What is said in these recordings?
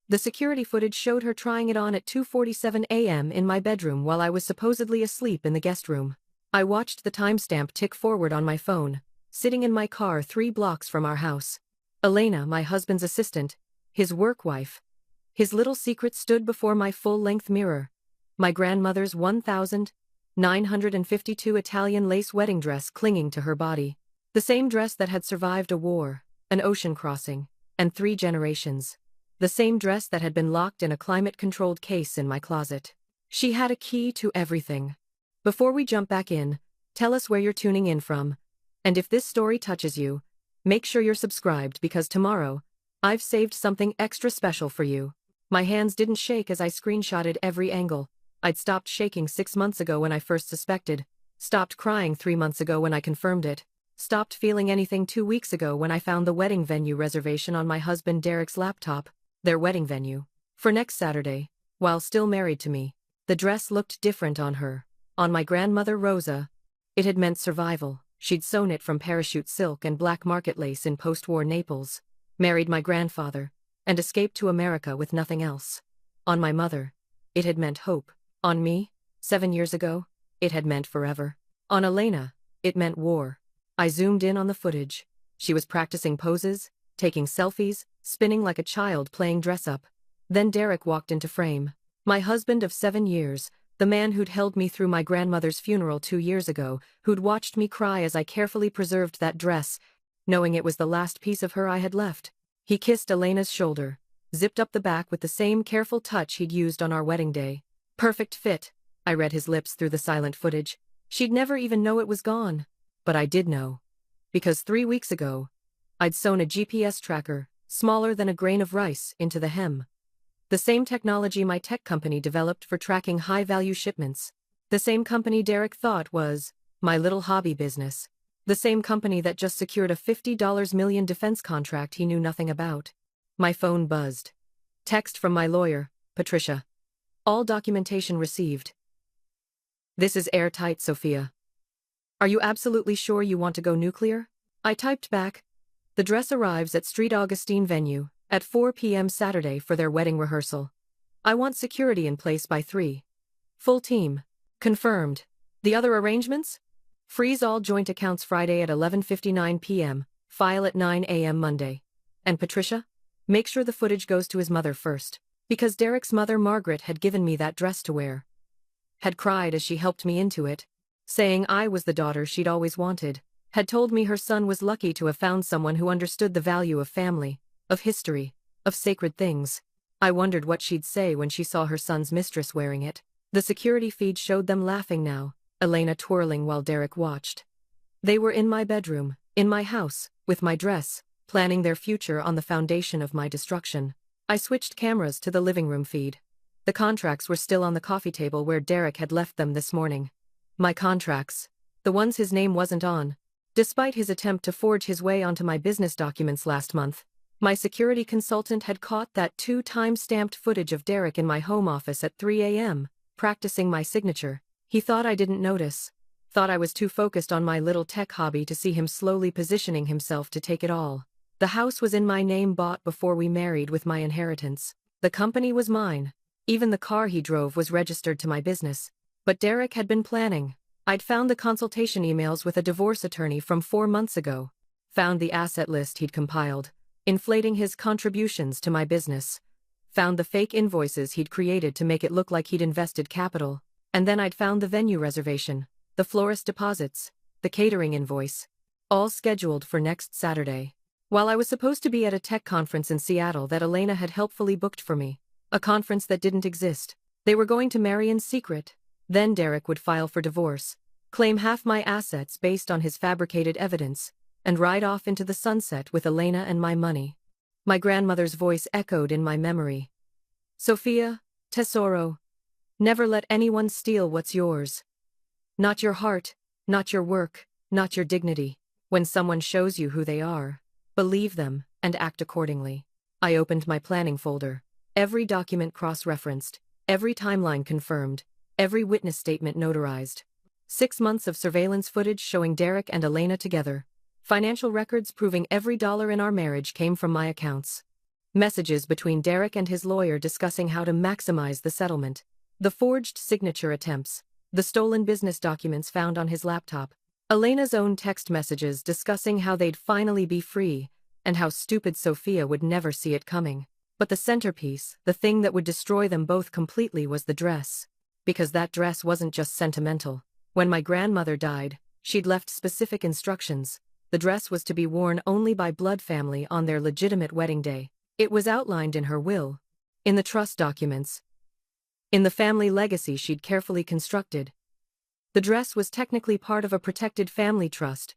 The security footage showed her trying it on at 2:47 a.m. in my bedroom while I was supposedly asleep in the guest room. I watched the timestamp tick forward on my phone, sitting in my car 3 blocks from our house. Elena, my husband's assistant, his work wife. His little secret stood before my full-length mirror. My grandmother's 1,952 Italian lace wedding dress clinging to her body. The same dress that had survived a war, an ocean crossing, and 3 generations. The same dress that had been locked in a climate-controlled case in my closet. She had a key to everything. Before we jump back in, tell us where you're tuning in from. And if this story touches you, make sure you're subscribed because tomorrow, I've saved something extra special for you. My hands didn't shake as I screenshotted every angle. I'd stopped shaking 6 months ago when I first suspected, stopped crying 3 months ago when I confirmed it, stopped feeling anything 2 weeks ago when I found the wedding venue reservation on my husband Derek's laptop, their wedding venue, for next Saturday, while still married to me. The dress looked different on her. On my grandmother Rosa, it had meant survival. She'd sewn it from parachute silk and black market lace in post-war Naples, married my grandfather, and escaped to America with nothing else. On my mother, it had meant hope. On me, 7 years ago, it had meant forever. On Elena, it meant war. I zoomed in on the footage. She was practicing poses, taking selfies, spinning like a child playing dress-up. Then Derek walked into frame. My husband of 7 years, the man who'd held me through my grandmother's funeral 2 years ago, who'd watched me cry as I carefully preserved that dress, knowing it was the last piece of her I had left. He kissed Elena's shoulder, zipped up the back with the same careful touch he'd used on our wedding day. Perfect fit, I read his lips through the silent footage. She'd never even know it was gone. But I did know. Because 3 weeks ago, I'd sewn a GPS tracker, smaller than a grain of rice, into the hem. The same technology my tech company developed for tracking high-value shipments. The same company Derek thought was my little hobby business. The same company that just secured a $50 million defense contract he knew nothing about. My phone buzzed. Text from my lawyer, Patricia. All documentation received. This is airtight, Sophia. Are you absolutely sure you want to go nuclear? I typed back. The dress arrives at Street Augustine venue at 4 p.m. Saturday for their wedding rehearsal. I want security in place by 3. Full team. Confirmed. The other arrangements? Freeze all joint accounts Friday at 11:59 p.m., file at 9 a.m. Monday. And Patricia? Make sure the footage goes to his mother first. Because Derek's mother Margaret had given me that dress to wear. Had cried as she helped me into it, saying I was the daughter she'd always wanted. Had told me her son was lucky to have found someone who understood the value of family, of history, of sacred things. I wondered what she'd say when she saw her son's mistress wearing it. The security feed showed them laughing now, Elena twirling while Derek watched. They were in my bedroom, in my house, with my dress, planning their future on the foundation of my destruction. I switched cameras to the living room feed. The contracts were still on the coffee table where Derek had left them this morning. My contracts. The ones his name wasn't on. Despite his attempt to forge his way onto my business documents last month, my security consultant had caught that 2 time-stamped footage of Derek in my home office at 3 a.m., practicing my signature. He thought I didn't notice. Thought I was too focused on my little tech hobby to see him slowly positioning himself to take it all. The house was in my name, bought before we married with my inheritance. The company was mine. Even the car he drove was registered to my business. But Derek had been planning. I'd found the consultation emails with a divorce attorney from 4 months ago. Found the asset list he'd compiled, inflating his contributions to my business. Found the fake invoices he'd created to make it look like he'd invested capital. And then I'd found the venue reservation, the florist deposits, the catering invoice. All scheduled for next Saturday. While I was supposed to be at a tech conference in Seattle that Elena had helpfully booked for me, a conference that didn't exist. They were going to marry in secret. Then Derek would file for divorce, claim half my assets based on his fabricated evidence, and ride off into the sunset with Elena and my money. My grandmother's voice echoed in my memory. Sophia, tesoro, never let anyone steal what's yours. Not your heart, not your work, not your dignity. When someone shows you who they are, believe them, and act accordingly. I opened my planning folder. Every document cross-referenced, every timeline confirmed, every witness statement notarized. 6 months of surveillance footage showing Derek and Elena together. Financial records proving every dollar in our marriage came from my accounts. Messages between Derek and his lawyer discussing how to maximize the settlement. The forged signature attempts. The stolen business documents found on his laptop. Elena's own text messages discussing how they'd finally be free, and how stupid Sophia would never see it coming. But the centerpiece, the thing that would destroy them both completely, was the dress. Because that dress wasn't just sentimental. When my grandmother died, she'd left specific instructions. The dress was to be worn only by blood family on their legitimate wedding day. It was outlined in her will, in the trust documents, in the family legacy she'd carefully constructed. The dress was technically part of a protected family trust,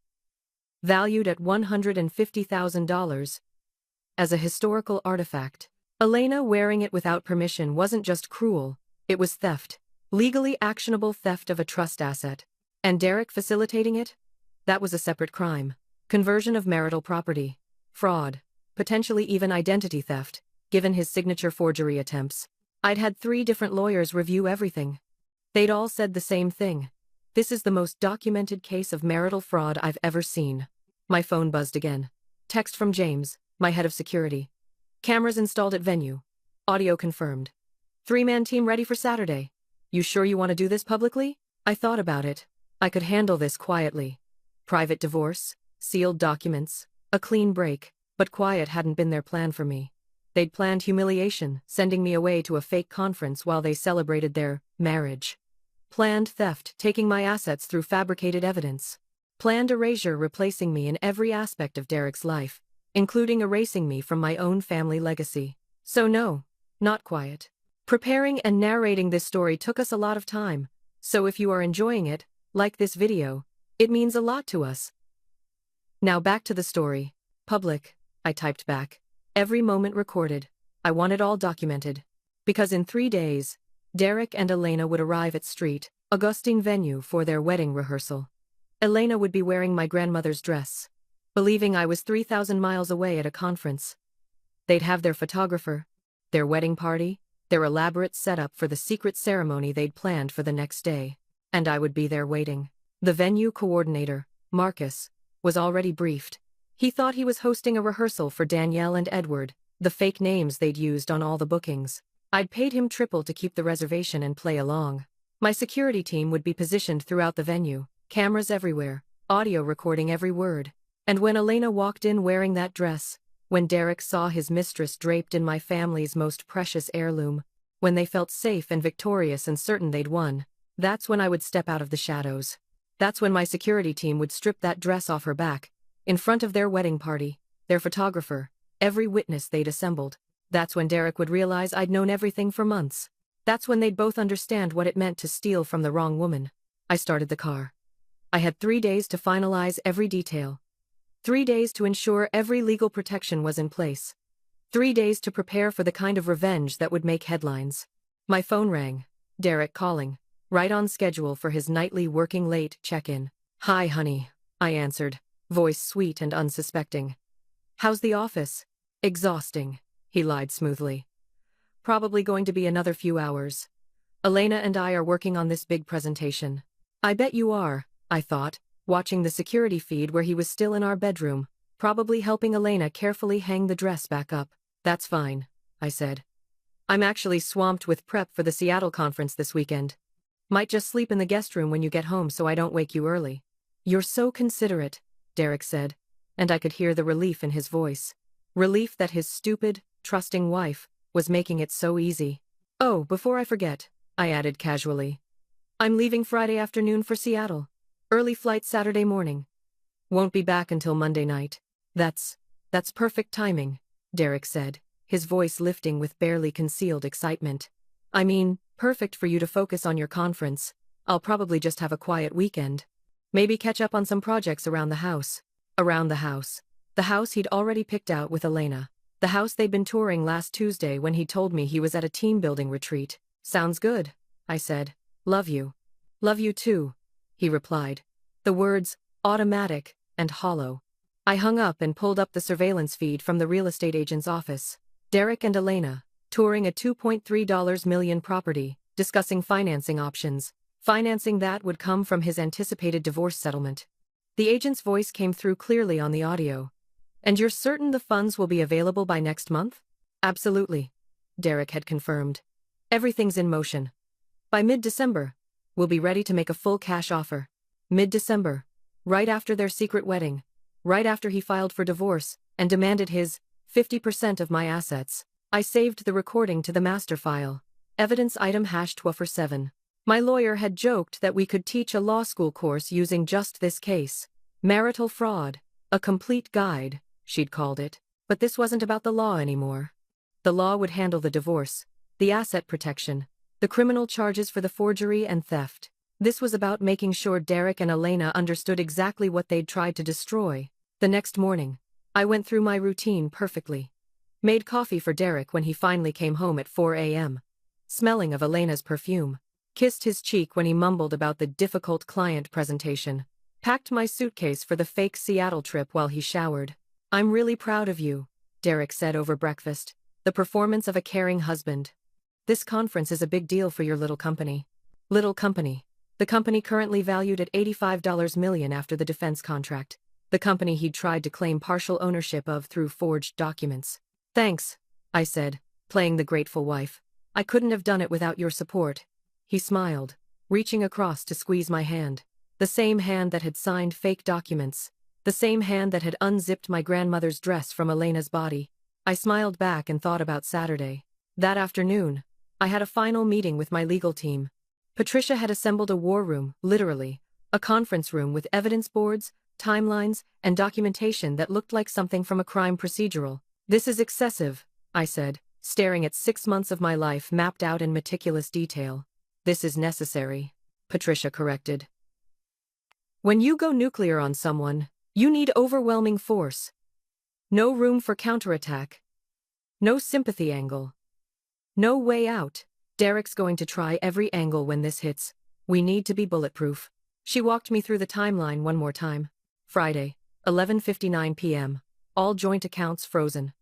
valued at $150,000. As a historical artifact, Elena wearing it without permission wasn't just cruel, it was theft. Legally actionable theft of a trust asset. And Derek facilitating it? That was a separate crime. Conversion of marital property. Fraud. Potentially even identity theft, given his signature forgery attempts. I'd had 3 different lawyers review everything. They'd all said the same thing. This is the most documented case of marital fraud I've ever seen. My phone buzzed again. Text from James, my head of security. Cameras installed at venue. Audio confirmed. 3-man team ready for Saturday. You sure you want to do this publicly? I thought about it. I could handle this quietly. Private divorce, sealed documents, a clean break. But quiet hadn't been their plan for me. They'd planned humiliation, sending me away to a fake conference while they celebrated their marriage. Planned theft, taking my assets through fabricated evidence. Planned erasure, replacing me in every aspect of Derek's life, including erasing me from my own family legacy. So no, not quiet. Preparing and narrating this story took us a lot of time, so if you are enjoying it, like this video, it means a lot to us. Now back to the story. Public. I typed back. Every moment recorded. I want it all documented. Because in 3 days, Derek and Elena would arrive at St. Augustine venue for their wedding rehearsal. Elena would be wearing my grandmother's dress, believing I was 3,000 miles away at a conference. They'd have their photographer, their wedding party, their elaborate setup for the secret ceremony they'd planned for the next day. And I would be there waiting. The venue coordinator, Marcus, was already briefed. He thought he was hosting a rehearsal for Danielle and Edward, the fake names they'd used on all the bookings. I'd paid him triple to keep the reservation and play along. My security team would be positioned throughout the venue, cameras everywhere, audio recording every word. And when Elena walked in wearing that dress, when Derek saw his mistress draped in my family's most precious heirloom, when they felt safe and victorious and certain they'd won, that's when I would step out of the shadows. That's when my security team would strip that dress off her back, in front of their wedding party, their photographer, every witness they'd assembled. That's when Derek would realize I'd known everything for months. That's when they'd both understand what it meant to steal from the wrong woman. I started the car. I had 3 days to finalize every detail. 3 days to ensure every legal protection was in place. 3 days to prepare for the kind of revenge that would make headlines. My phone rang. Derek calling. Right on schedule for his nightly working late check-in. "Hi, honey," I answered, voice sweet and unsuspecting. "How's the office?" "Exhausting," he lied smoothly. "Probably going to be another few hours. Elena and I are working on this big presentation." "I bet you are," I thought, watching the security feed where he was still in our bedroom, probably helping Elena carefully hang the dress back up. "That's fine," I said. "I'm actually swamped with prep for the Seattle conference this weekend. Might just sleep in the guest room when you get home so I don't wake you early." "You're so considerate," Derek said, and I could hear the relief in his voice. Relief that his stupid, trusting wife was making it so easy. "Oh, before I forget," I added casually, "I'm leaving Friday afternoon for Seattle. Early flight Saturday morning. Won't be back until Monday night." That's perfect timing," Derek said, his voice lifting with barely concealed excitement. "I mean, perfect for you to focus on your conference. I'll probably just have a quiet weekend. Maybe catch up on some projects around the house." Around the house. The house he'd already picked out with Elena. The house they'd been touring last Tuesday when he told me he was at a team-building retreat. "Sounds good," I said. "Love you." "Love you too," he replied. The words, automatic and hollow. I hung up and pulled up the surveillance feed from the real estate agent's office. Derek and Elena, touring a $2.3 million property, discussing financing options. Financing that would come from his anticipated divorce settlement. The agent's voice came through clearly on the audio. "And you're certain the funds will be available by next month?" Absolutely, Derek had confirmed. Everything's in motion. By mid-December, we'll be ready to make a full cash offer. Mid-December, right after their secret wedding, right after he filed for divorce and demanded his 50% of my assets. I saved the recording to the master file. Evidence item #247. My lawyer had joked that we could teach a law school course using just this case. Marital fraud. A complete guide, she'd called it. But this wasn't about the law anymore. The law would handle the divorce, the asset protection, the criminal charges for the forgery and theft. This was about making sure Derek and Elena understood exactly what they'd tried to destroy. The next morning, I went through my routine perfectly. Made coffee for Derek when he finally came home at 4 a.m. Smelling of Elena's perfume. Kissed his cheek when he mumbled about the difficult client presentation. Packed my suitcase for the fake Seattle trip while he showered. "I'm really proud of you," Derek said over breakfast. "The performance of a caring husband. This conference is a big deal for your little company." Little company. The company currently valued at $85 million after the defense contract. The company he'd tried to claim partial ownership of through forged documents. "Thanks," I said, playing the grateful wife. "I couldn't have done it without your support." He smiled, reaching across to squeeze my hand. The same hand that had signed fake documents. The same hand that had unzipped my grandmother's dress from Elena's body. I smiled back and thought about Saturday. That afternoon, I had a final meeting with my legal team. Patricia had assembled a war room, literally, a conference room with evidence boards, timelines, and documentation that looked like something from a crime procedural. "This is excessive," I said, staring at 6 months of my life mapped out in meticulous detail. "This is necessary," Patricia corrected. "When you go nuclear on someone, you need overwhelming force. No room for counterattack. No sympathy angle. No way out. Derek's going to try every angle when this hits. We need to be bulletproof." She walked me through the timeline one more time. Friday, 11:59 p.m. All joint accounts frozen.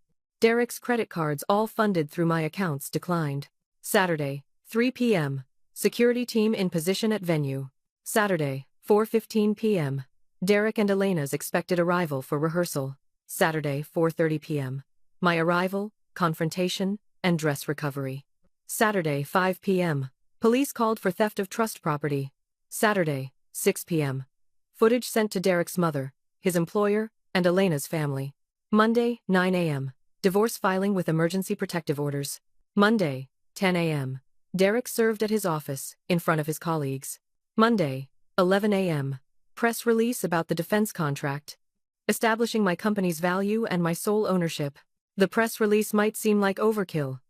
Derek's credit cards all funded through my accounts declined. Saturday, 3 p.m. Security team in position at venue. Saturday, 4:15 p.m. Derek and Elena's expected arrival for rehearsal. Saturday, 4:30 p.m. My arrival, confrontation, and dress recovery. Saturday, 5 p.m. Police called for theft of trust property. Saturday, 6 p.m. Footage sent to Derek's mother, his employer, and Elena's family. Monday, 9 a.m. Divorce filing with emergency protective orders. Monday, 10 a.m. Derek served at his office, in front of his colleagues. Monday, 11 a.m. Press release about the defense contract. Establishing my company's value and my sole ownership. "The press release might seem like overkill,"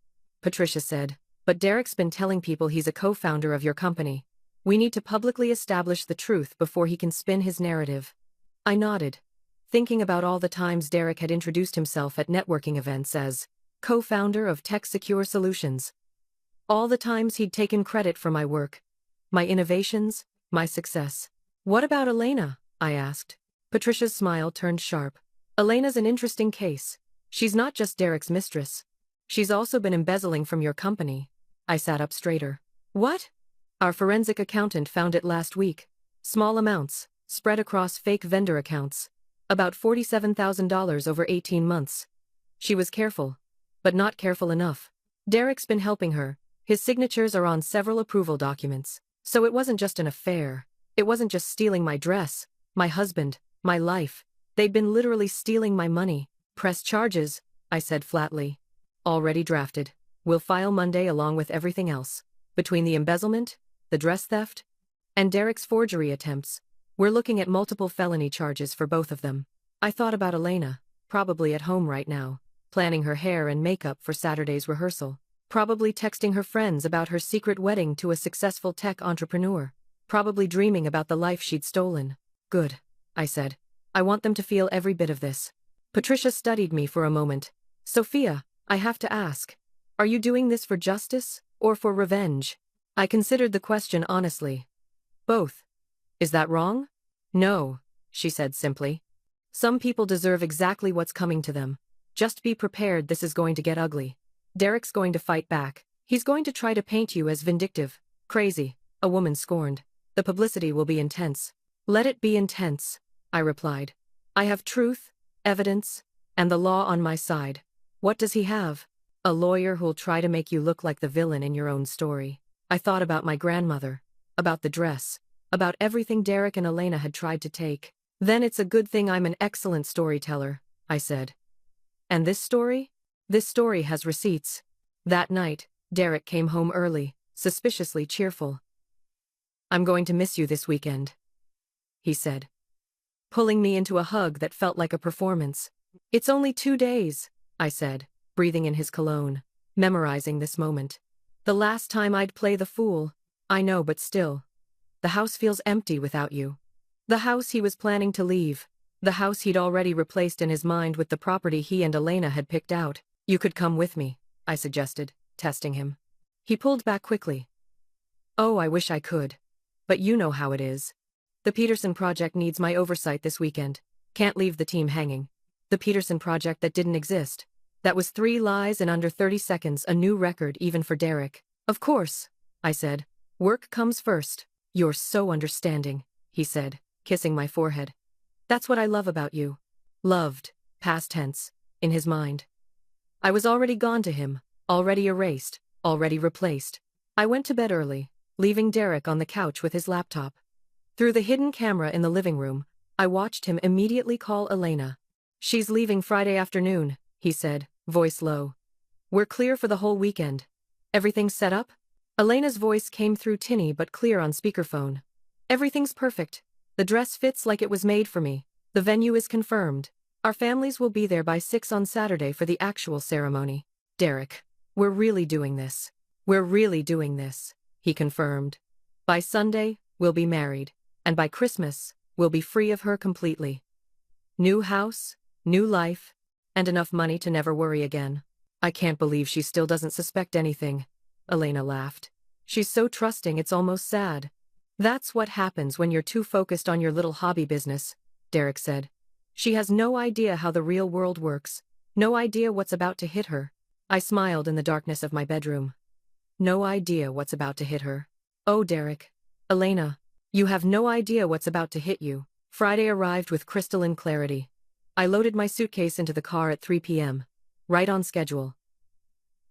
Patricia said, "but Derek's been telling people he's a co-founder of your company. We need to publicly establish the truth before he can spin his narrative." I nodded, thinking about all the times Derek had introduced himself at networking events as co-founder of Tech Secure Solutions. All the times he'd taken credit for my work, my innovations, my success. "What about Elena?" I asked. Patricia's smile turned sharp. "Elena's an interesting case. She's not just Derek's mistress. She's also been embezzling from your company." I sat up straighter. "What?" "Our forensic accountant found it last week. Small amounts, spread across fake vendor accounts. About $47,000 over 18 months. She was careful, but not careful enough. Derek's been helping her. His signatures are on several approval documents. So it wasn't just an affair. It wasn't just stealing my dress, my husband, my life. They'd been literally stealing my money." "Press charges," I said flatly. "Already drafted. We'll file Monday along with everything else. Between the embezzlement, the dress theft, and Derek's forgery attempts, we're looking at multiple felony charges for both of them." I thought about Elena, probably at home right now, planning her hair and makeup for Saturday's rehearsal. Probably texting her friends about her secret wedding to a successful tech entrepreneur. Probably dreaming about the life she'd stolen. "Good," I said. "I want them to feel every bit of this." Patricia studied me for a moment. "Sophia, I have to ask. Are you doing this for justice, or for revenge?" I considered the question honestly. "Both. Is that wrong?" "No," she said simply. "Some people deserve exactly what's coming to them. Just be prepared, this is going to get ugly. Derek's going to fight back. He's going to try to paint you as vindictive, crazy, a woman scorned. The publicity will be intense." "Let it be intense," I replied. "I have truth, evidence, and the law on my side." "What does he have?" A lawyer who'll try to make you look like the villain in your own story. I thought about my grandmother, about the dress, about everything Derek and Elena had tried to take. Then it's a good thing I'm an excellent storyteller, I said. And this story? This story has receipts. That night, Derek came home early, suspiciously cheerful. I'm going to miss you this weekend, he said, pulling me into a hug that felt like a performance. It's only 2 days, I said, breathing in his cologne, memorizing this moment. The last time I'd play the fool. I know, but still. The house feels empty without you. The house he was planning to leave. The house he'd already replaced in his mind with the property he and Elena had picked out. You could come with me, I suggested, testing him. He pulled back quickly. Oh, I wish I could. But you know how it is. The Peterson project needs my oversight this weekend. Can't leave the team hanging. The Peterson project that didn't exist. That was 3 lies in under 30 seconds, a new record even for Derek. Of course, I said. Work comes first. You're so understanding, he said, kissing my forehead. That's what I love about you. Loved, past tense, in his mind. I was already gone to him, already erased, already replaced. I went to bed early, leaving Derek on the couch with his laptop. Through the hidden camera in the living room, I watched him immediately call Elena. She's leaving Friday afternoon, he said, voice low. We're clear for the whole weekend. Everything's set up? Elena's voice came through tinny but clear on speakerphone. Everything's perfect. The dress fits like it was made for me. The venue is confirmed. Our families will be there by 6 on Saturday for the actual ceremony. Derek, we're really doing this. We're really doing this, he confirmed. By Sunday, we'll be married. And by Christmas, we'll be free of her completely. New house, new life, and enough money to never worry again. I can't believe she still doesn't suspect anything. Elena laughed. She's so trusting it's almost sad. That's what happens when you're too focused on your little hobby business, Derek said. She has no idea how the real world works, no idea what's about to hit her. I smiled in the darkness of my bedroom. No idea what's about to hit her. Oh, Derek. Elena. You have no idea what's about to hit you. Friday arrived with crystalline clarity. I loaded my suitcase into the car at 3 p.m. Right on schedule.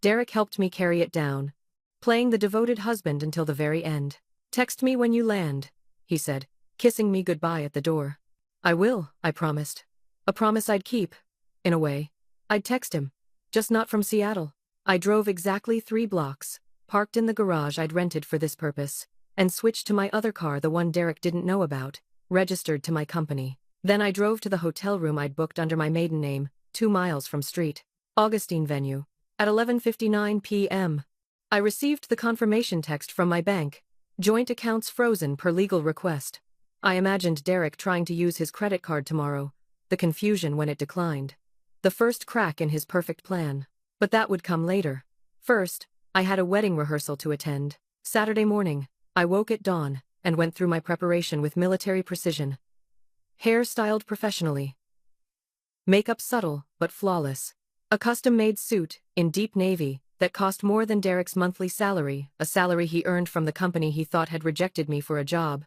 Derek helped me carry it down, playing the devoted husband until the very end. Text me when you land, he said, kissing me goodbye at the door. I will, I promised. A promise I'd keep. In a way. I'd text him. Just not from Seattle. I drove exactly 3 blocks, parked in the garage I'd rented for this purpose, and switched to my other car, the one Derek didn't know about, registered to my company. Then I drove to the hotel room I'd booked under my maiden name, 2 miles from St. Augustine venue. At 11:59 p.m., I received the confirmation text from my bank. Joint accounts frozen per legal request. I imagined Derek trying to use his credit card tomorrow, the confusion when it declined. The first crack in his perfect plan. But that would come later. First, I had a wedding rehearsal to attend. Saturday morning, I woke at dawn and went through my preparation with military precision. Hair styled professionally. Makeup subtle but flawless. A custom-made suit, in deep navy, that cost more than Derek's monthly salary, a salary he earned from the company he thought had rejected me for a job,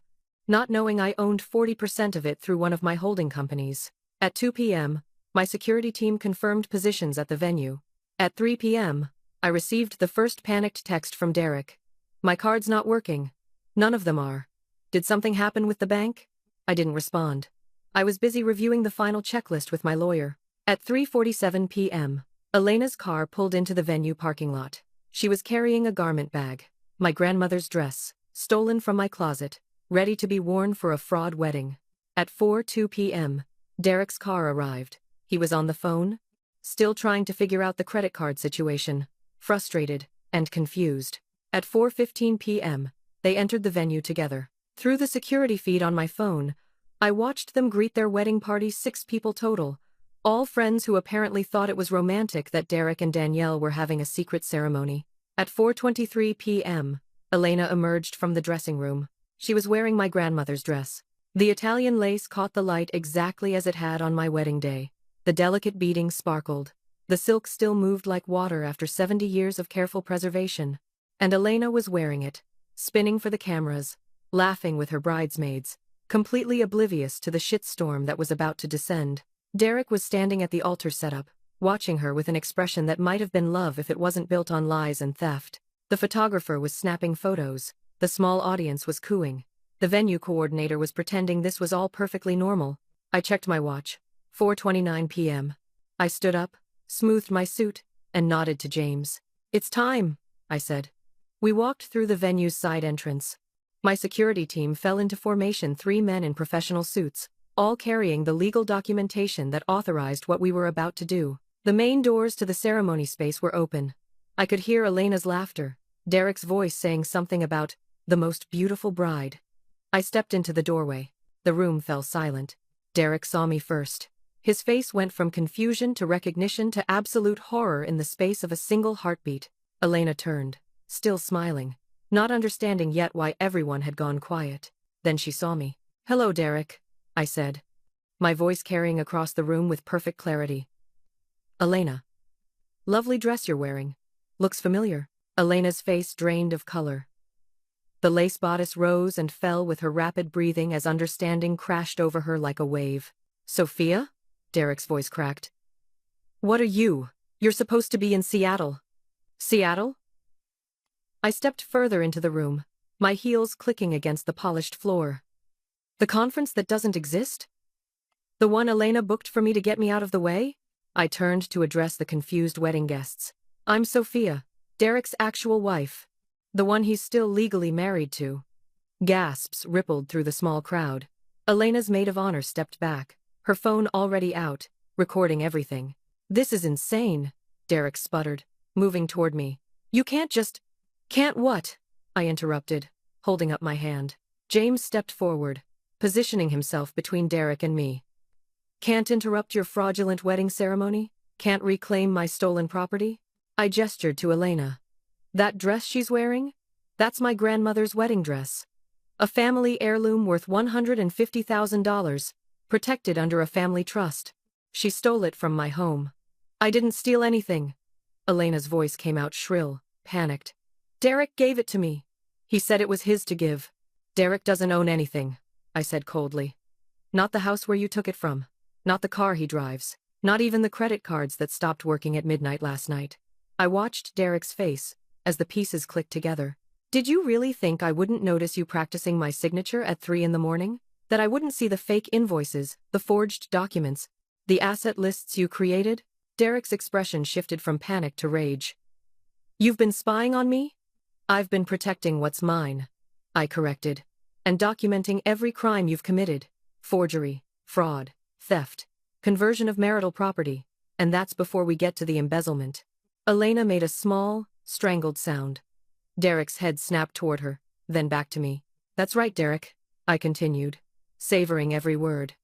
not knowing I owned 40% of it through one of my holding companies. At 2 p.m., my security team confirmed positions at the venue. At 3 p.m., I received the first panicked text from Derek. My card's not working. None of them are. Did something happen with the bank? I didn't respond. I was busy reviewing the final checklist with my lawyer. At 3:47 p.m., Elena's car pulled into the venue parking lot. She was carrying a garment bag, my grandmother's dress, stolen from my closet, ready to be worn for a fraud wedding. At 4:02 p.m., Derek's car arrived. He was on the phone, still trying to figure out the credit card situation, frustrated and confused. At 4:15 p.m., they entered the venue together. Through the security feed on my phone, I watched them greet their wedding party, 6 people total, all friends who apparently thought it was romantic that Derek and Danielle were having a secret ceremony. At 4:23 p.m., Elena emerged from the dressing room. She was wearing my grandmother's dress. The Italian lace caught the light exactly as it had on my wedding day. The delicate beading sparkled. The silk still moved like water after 70 years of careful preservation. And Elena was wearing it, spinning for the cameras, laughing with her bridesmaids, completely oblivious to the shitstorm that was about to descend. Derek was standing at the altar setup, watching her with an expression that might have been love if it wasn't built on lies and theft. The photographer was snapping photos, the small audience was cooing. The venue coordinator was pretending this was all perfectly normal. I checked my watch. 4:29 p.m. I stood up, smoothed my suit, and nodded to James. "It's time," I said. We walked through the venue's side entrance. My security team fell into formation, 3 men in professional suits, all carrying the legal documentation that authorized what we were about to do. The main doors to the ceremony space were open. I could hear Elena's laughter, Derek's voice saying something about the most beautiful bride. I stepped into the doorway. The room fell silent. Derek saw me first. His face went from confusion to recognition to absolute horror in the space of a single heartbeat. Elena turned, still smiling, not understanding yet why everyone had gone quiet. Then she saw me. "Hello, Derek," I said, my voice carrying across the room with perfect clarity. "Elena. Lovely dress you're wearing. Looks familiar." Elena's face drained of color. The lace bodice rose and fell with her rapid breathing as understanding crashed over her like a wave. "Sophia?" Derek's voice cracked. "What are you? You're supposed to be in Seattle." "Seattle?" I stepped further into the room, my heels clicking against the polished floor. "The conference that doesn't exist? The one Elena booked for me to get me out of the way?" I turned to address the confused wedding guests. "I'm Sophia, Derek's actual wife. The one he's still legally married to." Gasps rippled through the small crowd. Elena's maid of honor stepped back, her phone already out, recording everything. "This is insane," Derek sputtered, moving toward me. "You can't just—" "Can't what?" I interrupted, holding up my hand. James stepped forward, positioning himself between Derek and me. "Can't interrupt your fraudulent wedding ceremony? Can't reclaim my stolen property?" I gestured to Elena. "That dress she's wearing? That's my grandmother's wedding dress. A family heirloom worth $150,000, protected under a family trust. She stole it from my home." "I didn't steal anything." Elena's voice came out shrill, panicked. "Derek gave it to me. He said it was his to give." "Derek doesn't own anything," I said coldly. "Not the house where you took it from. Not the car he drives. Not even the credit cards that stopped working at midnight last night." I watched Derek's face as the pieces clicked together. "Did you really think I wouldn't notice you practicing my signature at 3 in the morning? That I wouldn't see the fake invoices, the forged documents, the asset lists you created?" Derek's expression shifted from panic to rage. "You've been spying on me?" "I've been protecting what's mine," I corrected, "and documenting every crime you've committed. Forgery, fraud, theft, conversion of marital property, and that's before we get to the embezzlement." Elena made a small, strangled sound. Derek's head snapped toward her, then back to me. "That's right, Derek," I continued, savoring every word.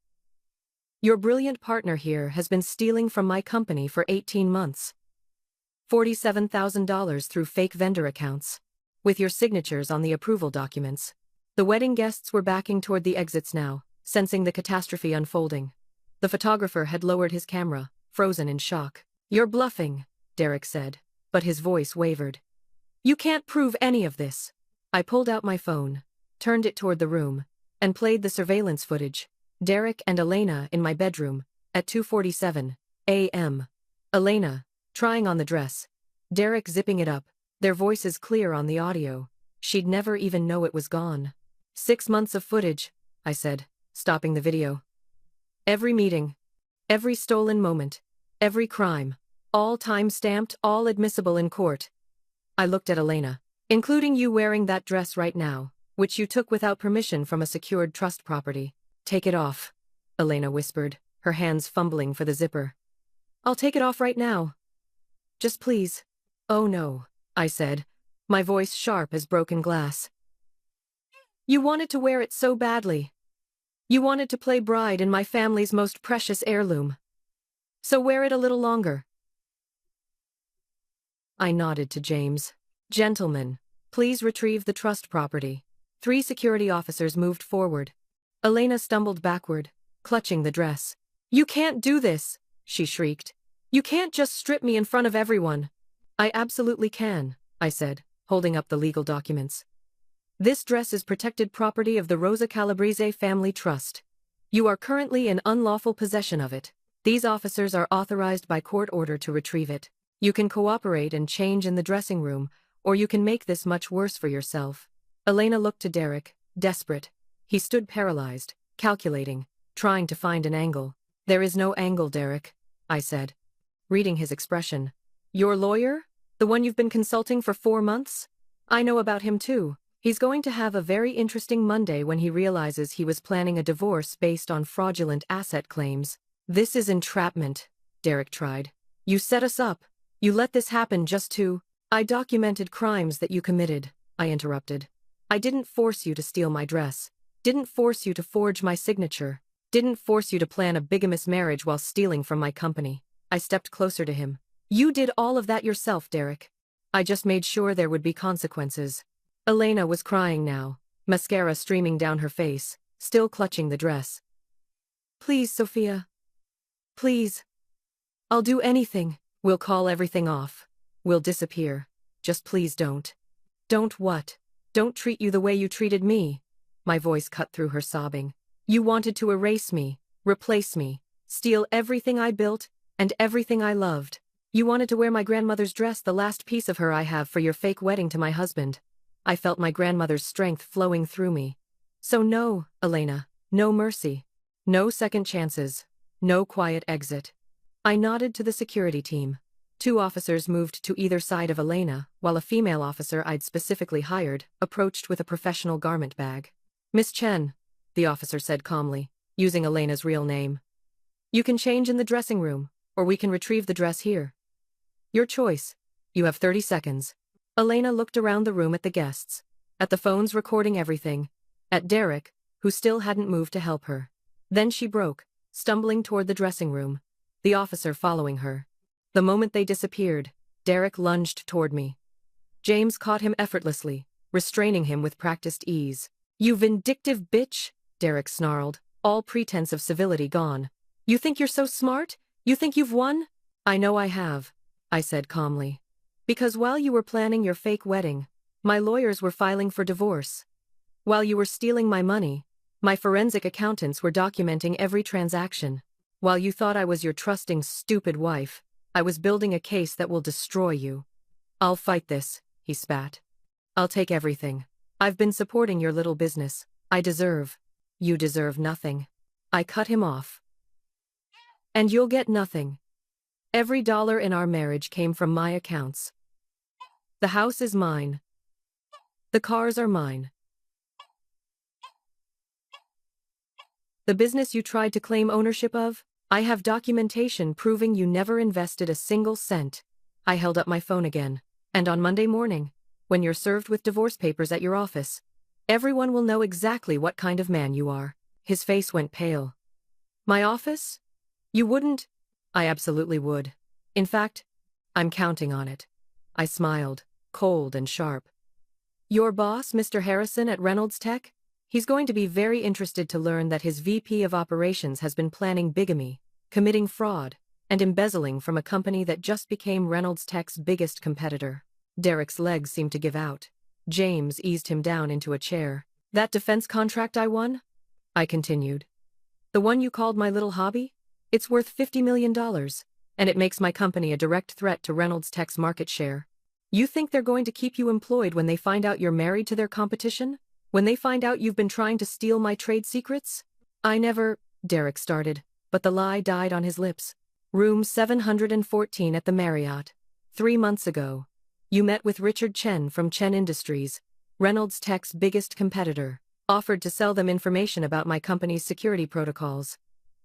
"Your brilliant partner here has been stealing from my company for 18 months. $47,000 through fake vendor accounts, with your signatures on the approval documents." The wedding guests were backing toward the exits now, sensing the catastrophe unfolding. The photographer had lowered his camera, frozen in shock. "You're bluffing," Derek said, but his voice wavered. "You can't prove any of this." I pulled out my phone, turned it toward the room, and played the surveillance footage. Derek and Elena in my bedroom, at 2:47 a.m. Elena, trying on the dress. Derek zipping it up, their voices clear on the audio. She'd never even know it was gone. 6 months of footage, I said, stopping the video. Every meeting, every stolen moment, every crime, all time-stamped, all admissible in court. I looked at Elena. "Including you wearing that dress right now, which you took without permission from a secured trust property." "Take it off," Elena whispered, her hands fumbling for the zipper. "I'll take it off right now. Just please." "Oh no," I said, my voice sharp as broken glass. "You wanted to wear it so badly. You wanted to play bride in my family's most precious heirloom. So wear it a little longer." I nodded to James. "Gentlemen, please retrieve the trust property." 3 security officers moved forward. Elena stumbled backward, clutching the dress. "You can't do this," she shrieked. "You can't just strip me in front of everyone." "I absolutely can," I said, holding up the legal documents. "This dress is protected property of the Rosa Calabrese Family Trust. You are currently in unlawful possession of it." These officers are authorized by court order to retrieve it. You can cooperate and change in the dressing room, or you can make this much worse for yourself. Elena looked to Derek, desperate. He stood paralyzed, calculating, trying to find an angle. There is no angle, Derek, I said, reading his expression. Your lawyer? The one you've been consulting for 4 months? I know about him too. He's going to have a very interesting Monday when he realizes he was planning a divorce based on fraudulent asset claims. This is entrapment, Derek tried. You set us up. You let this happen just to— I documented crimes that you committed, I interrupted. I didn't force you to steal my dress. Didn't force you to forge my signature. Didn't force you to plan a bigamous marriage while stealing from my company. I stepped closer to him. You did all of that yourself, Derek. I just made sure there would be consequences. Elena was crying now, mascara streaming down her face, still clutching the dress. Please, Sophia. Please. I'll do anything. We'll call everything off. We'll disappear. Just please don't. Don't what? Don't treat you the way you treated me. My voice cut through her sobbing. You wanted to erase me, replace me, steal everything I built, and everything I loved. You wanted to wear my grandmother's dress, the last piece of her I have, for your fake wedding to my husband. I felt my grandmother's strength flowing through me. So no, Elena, no mercy. No second chances. No quiet exit. I nodded to the security team. 2 officers moved to either side of Elena, while a female officer I'd specifically hired approached with a professional garment bag. Miss Chen, the officer said calmly, using Elena's real name. You can change in the dressing room, or we can retrieve the dress here. Your choice. You have 30 seconds. Elena looked around the room at the guests, at the phones recording everything, at Derek, who still hadn't moved to help her. Then she broke, stumbling toward the dressing room, the officer following her. The moment they disappeared, Derek lunged toward me. James caught him effortlessly, restraining him with practiced ease. You vindictive bitch, Derek snarled, all pretense of civility gone. You think you're so smart? You think you've won? I know I have, I said calmly. Because while you were planning your fake wedding, my lawyers were filing for divorce. While you were stealing my money, my forensic accountants were documenting every transaction. While you thought I was your trusting, stupid wife, I was building a case that will destroy you. I'll fight this, he spat. I'll take everything. I've been supporting your little business. You deserve nothing. I cut him off. And you'll get nothing. Every dollar in our marriage came from my accounts. The house is mine. The cars are mine. The business you tried to claim ownership of, I have documentation proving you never invested a single cent. I held up my phone again. And on Monday morning, when you're served with divorce papers at your office, everyone will know exactly what kind of man you are. His face went pale. My office? You wouldn't? I absolutely would. In fact, I'm counting on it. I smiled, cold and sharp. Your boss, Mr. Harrison at Reynolds Tech? He's going to be very interested to learn that his VP of operations has been planning bigamy, committing fraud, and embezzling from a company that just became Reynolds Tech's biggest competitor. Derek's legs seemed to give out. James eased him down into a chair. That defense contract I won? I continued. The one you called my little hobby? It's worth $50 million, and it makes my company a direct threat to Reynolds Tech's market share. You think they're going to keep you employed when they find out you're married to their competition? When they find out you've been trying to steal my trade secrets? I never, Derek started, but the lie died on his lips. Room 714 at the Marriott. 3 months ago. You met with Richard Chen from Chen Industries, Reynolds Tech's biggest competitor, offered to sell them information about my company's security protocols.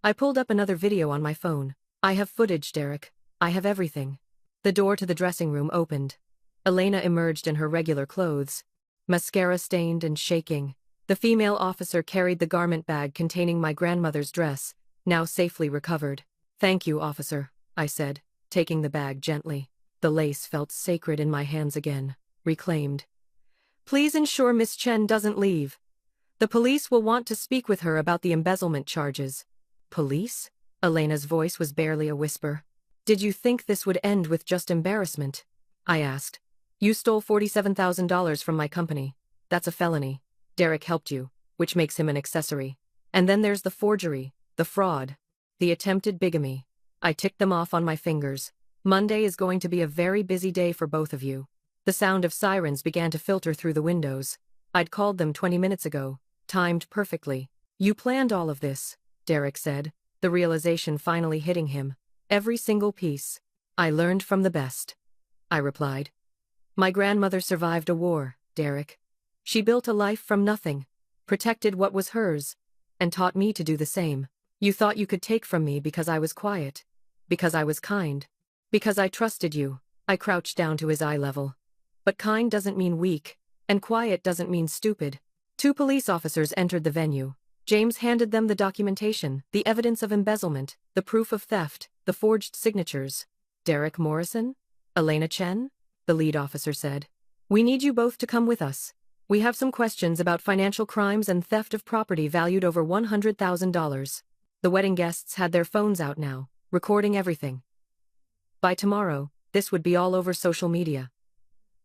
I pulled up another video on my phone. I have footage, Derek. I have everything. The door to the dressing room opened. Elena emerged in her regular clothes, mascara stained and shaking. The female officer carried the garment bag containing my grandmother's dress, now safely recovered. Thank you, officer, I said, taking the bag gently. The lace felt sacred in my hands again, reclaimed. Please ensure Miss Chen doesn't leave. The police will want to speak with her about the embezzlement charges. Police? Elena's voice was barely a whisper. Did you think this would end with just embarrassment? I asked. You stole $47,000 from my company. That's a felony. Derek helped you, which makes him an accessory. And then there's the forgery, the fraud, the attempted bigamy. I ticked them off on my fingers. Monday is going to be a very busy day for both of you. The sound of sirens began to filter through the windows. I'd called them 20 minutes ago, timed perfectly. You planned all of this, Derek said, the realization finally hitting him. Every single piece. I learned from the best, I replied. My grandmother survived a war, Derek. She built a life from nothing, protected what was hers, and taught me to do the same. You thought you could take from me because I was quiet, because I was kind, because I trusted you. I crouched down to his eye level. But kind doesn't mean weak, and quiet doesn't mean stupid. 2 police officers entered the venue. James handed them the documentation, the evidence of embezzlement, the proof of theft, the forged signatures. Derek Morrison? Elena Chen? The lead officer said. We need you both to come with us. We have some questions about financial crimes and theft of property valued over $100,000. The wedding guests had their phones out now, recording everything. By tomorrow, this would be all over social media.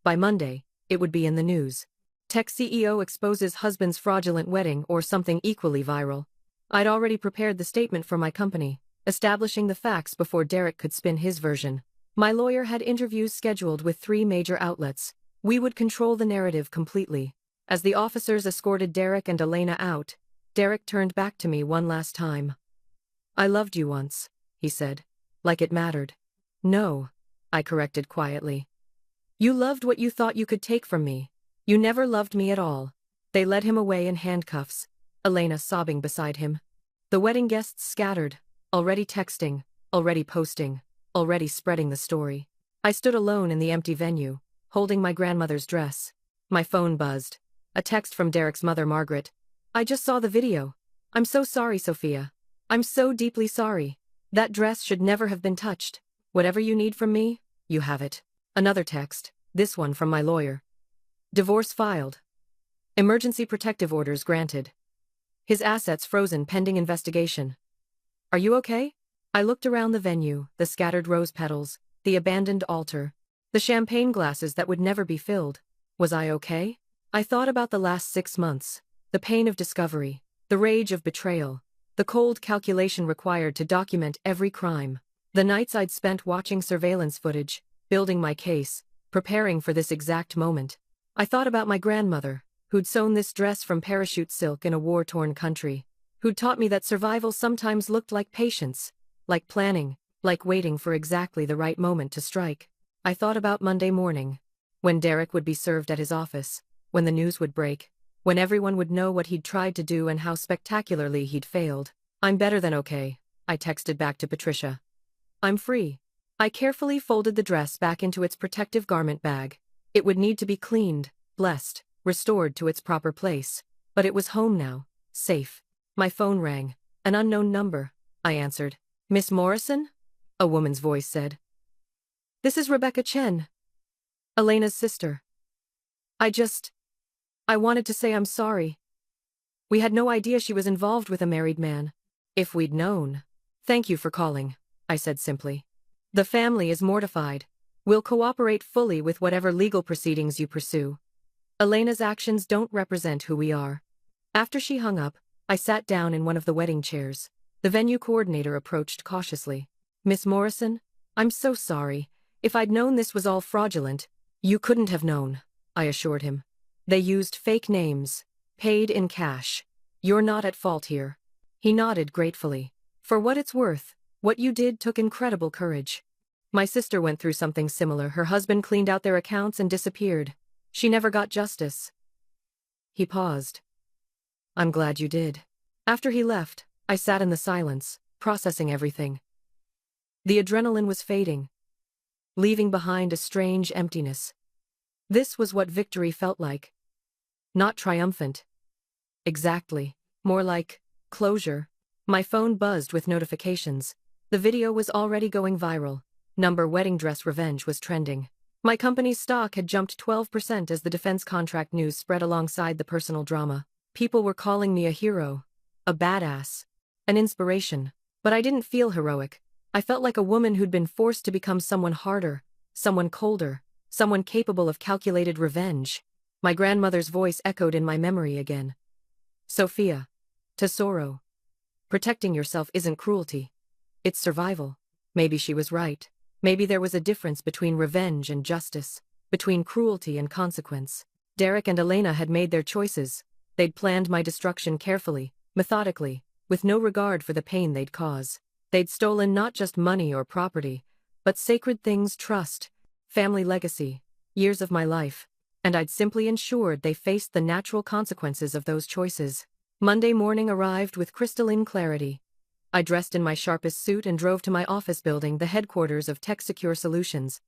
By Monday, it would be in the news. Tech CEO exposes husband's fraudulent wedding or something equally viral. I'd already prepared the statement for my company, establishing the facts before Derek could spin his version. My lawyer had interviews scheduled with 3 major outlets. We would control the narrative completely. As the officers escorted Derek and Elena out, Derek turned back to me one last time. I loved you once, he said. Like it mattered. No, I corrected quietly. You loved what you thought you could take from me. You never loved me at all. They led him away in handcuffs, Elena sobbing beside him. The wedding guests scattered, already texting, already posting, already spreading the story. I stood alone in the empty venue, holding my grandmother's dress. My phone buzzed. A text from Derek's mother, Margaret. I just saw the video. I'm so sorry, Sophia. I'm so deeply sorry. That dress should never have been touched. Whatever you need from me, you have it. Another text, this one from my lawyer. Divorce filed. Emergency protective orders granted. His assets frozen pending investigation. Are you okay? I looked around the venue, the scattered rose petals, the abandoned altar, the champagne glasses that would never be filled. Was I okay? I thought about the last 6 months, the pain of discovery, the rage of betrayal, the cold calculation required to document every crime, the nights I'd spent watching surveillance footage, building my case, preparing for this exact moment. I thought about my grandmother, who'd sewn this dress from parachute silk in a war-torn country, who'd taught me that survival sometimes looked like patience, like planning, like waiting for exactly the right moment to strike. I thought about Monday morning, when Derek would be served at his office, when the news would break, when everyone would know what he'd tried to do and how spectacularly he'd failed. I'm better than okay, I texted back to Patricia. I'm free. I carefully folded the dress back into its protective garment bag. It would need to be cleaned, blessed, restored to its proper place. But it was home now, safe. My phone rang. An unknown number, I answered. Miss Morrison? A woman's voice said. This is Rebecca Chen, Elena's sister. I wanted to say I'm sorry. We had no idea she was involved with a married man. If we'd known. Thank you for calling, I said simply. The family is mortified. We'll cooperate fully with whatever legal proceedings you pursue. Elena's actions don't represent who we are. After she hung up, I sat down in one of the wedding chairs. The venue coordinator approached cautiously. Miss Morrison, I'm so sorry. If I'd known this was all fraudulent. You couldn't have known, I assured him. They used fake names, paid in cash. You're not at fault here. He nodded gratefully. For what it's worth, what you did took incredible courage. My sister went through something similar. Her husband cleaned out their accounts and disappeared. She never got justice. He paused. I'm glad you did. After he left, I sat in the silence, processing everything. The adrenaline was fading, leaving behind a strange emptiness. This was what victory felt like. Not triumphant. Exactly. More like closure. My phone buzzed with notifications. The video was already going viral. Number wedding dress revenge was trending. My company's stock had jumped 12% as the defense contract news spread alongside the personal drama. People were calling me a hero, a badass, an inspiration. But I didn't feel heroic. I felt like a woman who'd been forced to become someone harder, someone colder, someone capable of calculated revenge. My grandmother's voice echoed in my memory again. Sophia, tesoro. Protecting yourself isn't cruelty. It's survival. Maybe she was right. Maybe there was a difference between revenge and justice, between cruelty and consequence. Derek and Elena had made their choices. They'd planned my destruction carefully, methodically, with no regard for the pain they'd cause. They'd stolen not just money or property, but sacred things, trust, family legacy, years of my life, and I'd simply ensured they faced the natural consequences of those choices. Monday morning arrived with crystalline clarity. I dressed in my sharpest suit and drove to my office building, the headquarters of Tech Secure Solutions,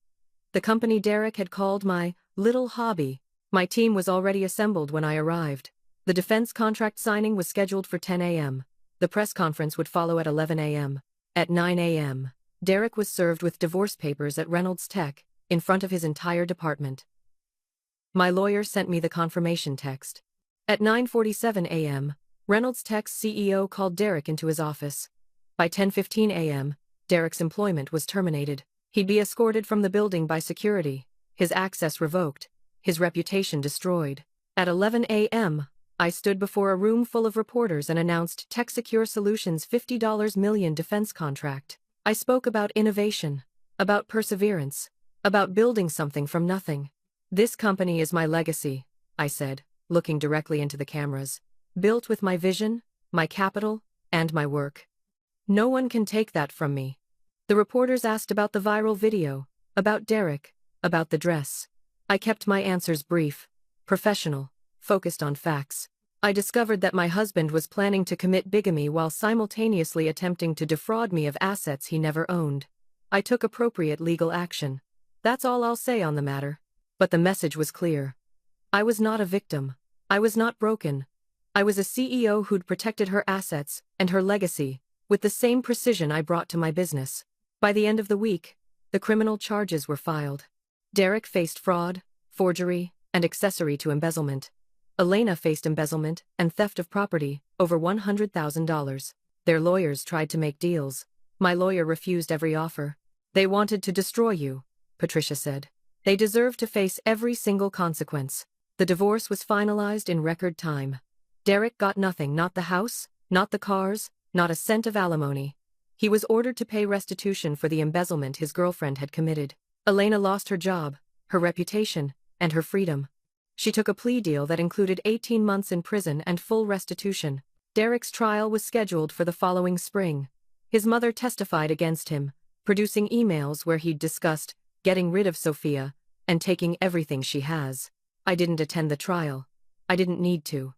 the company Derek had called my little hobby. My team was already assembled when I arrived. The defense contract signing was scheduled for 10 a.m. The press conference would follow at 11 a.m. At 9 a.m., Derek was served with divorce papers at Reynolds Tech, in front of his entire department. My lawyer sent me the confirmation text. At 9:47 a.m., Reynolds Tech's CEO called Derek into his office. By 10:15 a.m., Derek's employment was terminated. He'd be escorted from the building by security, his access revoked, his reputation destroyed. At 11 a.m., I stood before a room full of reporters and announced Tech Secure Solutions' $50 million defense contract. I spoke about innovation, about perseverance, about building something from nothing. This company is my legacy, I said, looking directly into the cameras. Built with my vision, my capital, and my work. No one can take that from me. The reporters asked about the viral video, about Derek, about the dress. I kept my answers brief, professional, focused on facts. I discovered that my husband was planning to commit bigamy while simultaneously attempting to defraud me of assets he never owned. I took appropriate legal action. That's all I'll say on the matter. But the message was clear. I was not a victim. I was not broken. I was a CEO who'd protected her assets and her legacy with the same precision I brought to my business. By the end of the week, the criminal charges were filed. Derek faced fraud, forgery, and accessory to embezzlement. Elena faced embezzlement and theft of property, over $100,000. Their lawyers tried to make deals. My lawyer refused every offer. They wanted to destroy you, Patricia said. They deserved to face every single consequence. The divorce was finalized in record time. Derek got nothing, not the house, not the cars, not a cent of alimony. He was ordered to pay restitution for the embezzlement his girlfriend had committed. Elena lost her job, her reputation, and her freedom. She took a plea deal that included 18 months in prison and full restitution. Derek's trial was scheduled for the following spring. His mother testified against him, producing emails where he'd discussed getting rid of Sophia and taking everything she has. I didn't attend the trial. I didn't need to.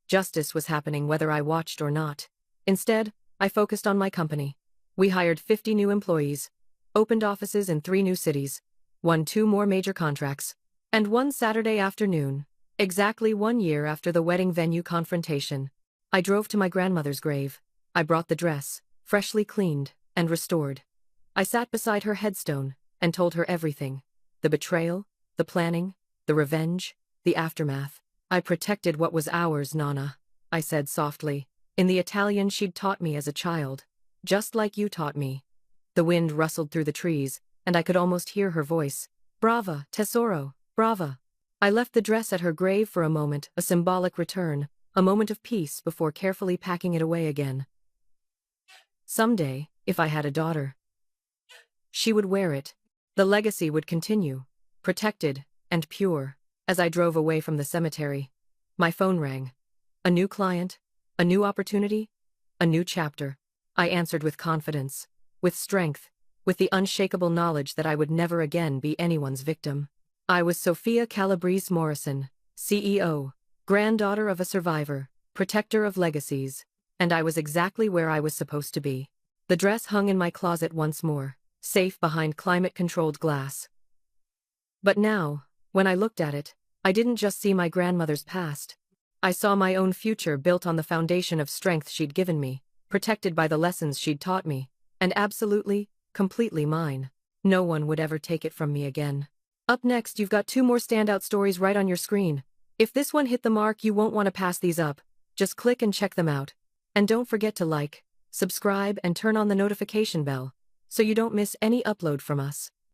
Justice was happening whether I watched or not. Instead, I focused on my company. We hired 50 new employees, opened offices in 3 new cities, won 2 more major contracts, and one Saturday afternoon, exactly 1 year after the wedding venue confrontation, I drove to my grandmother's grave. I brought the dress, freshly cleaned and restored. I sat beside her headstone and told her everything. The betrayal, the planning, the revenge, the aftermath. I protected what was ours, Nana, I said softly, in the Italian she'd taught me as a child, just like you taught me. The wind rustled through the trees, and I could almost hear her voice. Brava, tesoro, brava. I left the dress at her grave for a moment, a symbolic return, a moment of peace before carefully packing it away again. Someday, if I had a daughter, she would wear it. The legacy would continue, protected and pure. As I drove away from the cemetery, my phone rang. A new client, a new opportunity, a new chapter. I answered with confidence, with strength, with the unshakable knowledge that I would never again be anyone's victim. I was Sophia Calabrese Morrison, CEO, granddaughter of a survivor, protector of legacies, and I was exactly where I was supposed to be. The dress hung in my closet once more, safe behind climate-controlled glass. But now, when I looked at it, I didn't just see my grandmother's past. I saw my own future built on the foundation of strength she'd given me, protected by the lessons she'd taught me, and absolutely, completely mine. No one would ever take it from me again. Up next, you've got 2 more standout stories right on your screen. If this one hit the mark, you won't want to pass these up. Just click and check them out. And don't forget to like, subscribe, and turn on the notification bell, so you don't miss any upload from us.